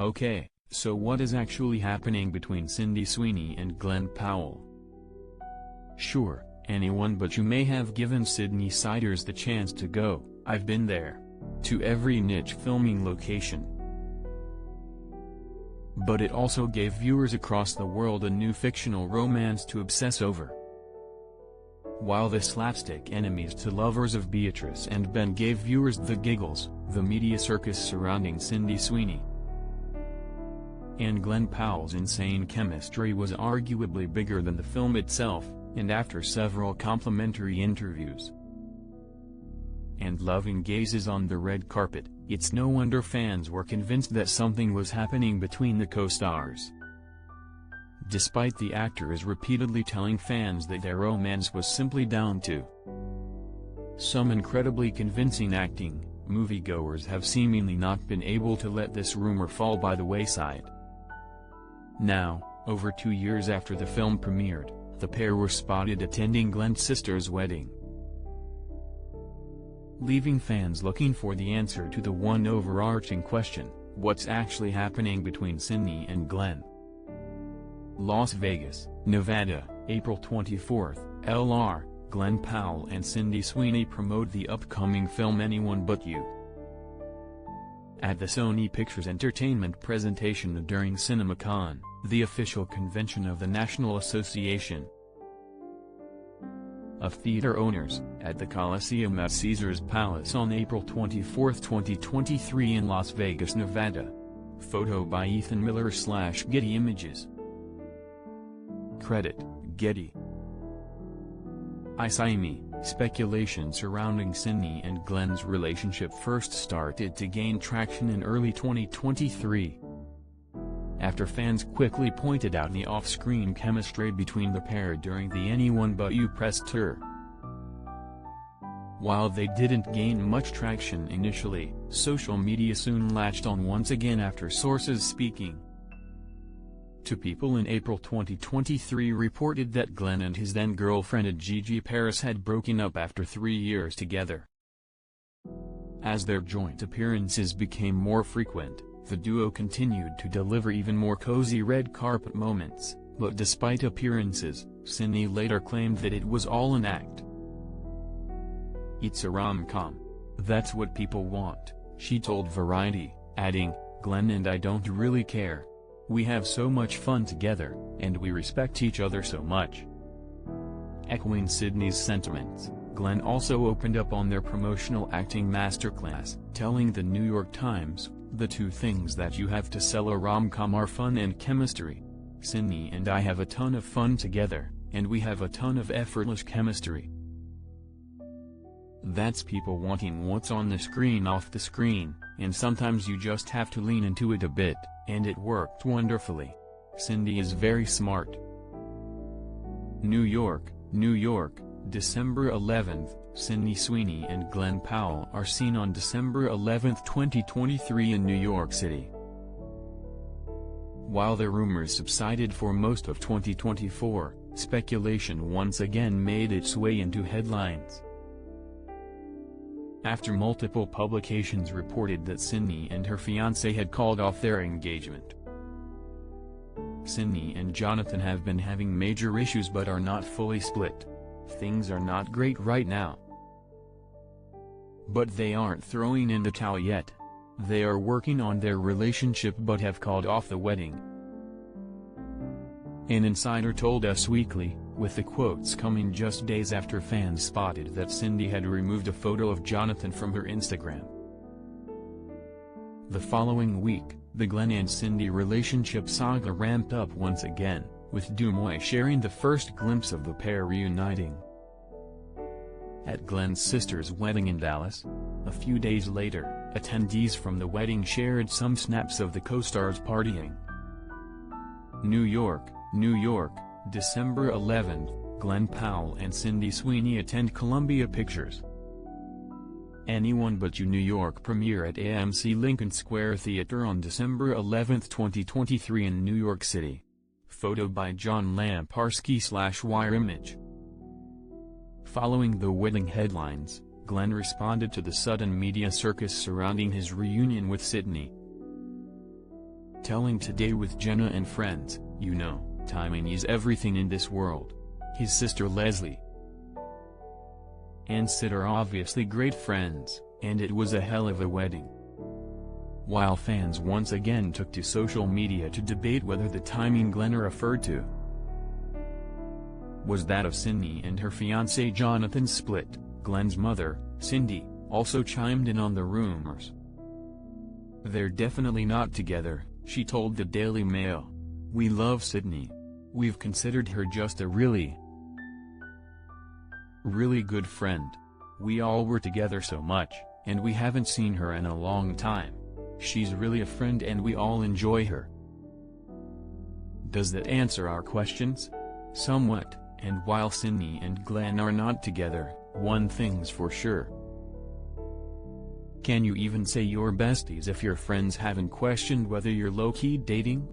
Okay, so what is actually happening between Sydney Sweeney and Glen Powell? Sure, anyone but you may have given Sydney Siders the chance to go, I've been there, to every niche filming location. But it also gave viewers across the world a new fictional romance to obsess over. While the slapstick enemies to lovers of Beatrice and Ben gave viewers the giggles, the media circus surrounding Sydney Sweeney and Glen Powell's insane chemistry was arguably bigger than the film itself, and after several complimentary interviews and loving gazes on the red carpet, it's no wonder fans were convinced that something was happening between the co-stars. Despite the actors repeatedly telling fans that their romance was simply down to some incredibly convincing acting, moviegoers have seemingly not been able to let this rumor fall by the wayside. Now, over 2 years after the film premiered, the pair were spotted attending Glen's sister's wedding, leaving fans looking for the answer to the one overarching question: what's actually happening between Sydney and Glen? Las Vegas, Nevada, April 24, Lr. Glen Powell and Sydney Sweeney promote the upcoming film Anyone But You at the Sony Pictures Entertainment presentation during CinemaCon, the official convention of the National Association of Theater Owners, at the Coliseum at Caesars Palace on April 24, 2023 in Las Vegas, Nevada. Photo by Ethan Miller/Getty Images. Credit, Getty. Speculation surrounding Sydney and Glen's relationship first started to gain traction in early 2023. After fans quickly pointed out the off-screen chemistry between the pair during the Anyone But You press tour. While they didn't gain much traction initially, social media soon latched on once again after sources speaking to People in April 2023 reported that Glen and his then-girlfriend Gigi Paris had broken up after 3 years together. As their joint appearances became more frequent, the duo continued to deliver even more cozy red carpet moments, but despite appearances, Sydney later claimed that it was all an act. "It's a rom-com. That's what people want," she told Variety, adding, "Glen and I don't really care. We have so much fun together, and we respect each other so much." Echoing Sydney's sentiments, Glen also opened up on their promotional acting masterclass, telling the New York Times, "The two things that you have to sell a rom-com are fun and chemistry. Sydney and I have a ton of fun together, and we have a ton of effortless chemistry. That's people wanting what's on the screen off the screen, and sometimes you just have to lean into it a bit, and it worked wonderfully. Sydney is very smart." New York, New York, December 11, Sydney Sweeney and Glen Powell are seen on December 11, 2023 in New York City. While the rumors subsided for most of 2024, speculation once again made its way into headlines. After multiple publications reported that Sydney and her fiancé had called off their engagement. Sydney and Jonathan have been having major issues but are not fully split. Things are not great right now. But they aren't throwing in the towel yet. They are working on their relationship but have called off the wedding. An insider told Us Weekly, with the quotes coming just days after fans spotted that Sydney had removed a photo of Jonathan from her Instagram. The following week, the Glen and Sydney relationship saga ramped up once again, with Des Moines sharing the first glimpse of the pair reuniting at Glen's sister's wedding in Dallas. A few days later, attendees from the wedding shared some snaps of the co-stars partying. New York, New York, December 11, Glen Powell and Sydney Sweeney attend Columbia Pictures Anyone But You New York premiere at AMC Lincoln Square Theater on December 11, 2023 in New York City. Photo by John Lamparski/Wire Image. Following the wedding headlines, Glen responded to the sudden media circus surrounding his reunion with Sydney. telling Today with Jenna and Friends, "You know, timing is everything in this world." His sister Leslie and Sid are obviously great friends, and it was a hell of a wedding. While fans once again took to social media to debate whether the timing Glen referred to was that of Sweeney and her fiancé Jonathan's split, Glen's mother, Cindy, also chimed in on the rumors. "They're definitely not together," she told the Daily Mail. "We love Sydney. We've considered her just a really good friend. We all were together so much, and we haven't seen her in a long time. She's really a friend and we all enjoy her." Does that answer our questions? Somewhat, and while Sweeney and Glen are not together, one thing's for sure. Can you even say you're besties if your friends haven't questioned whether you're low-key dating?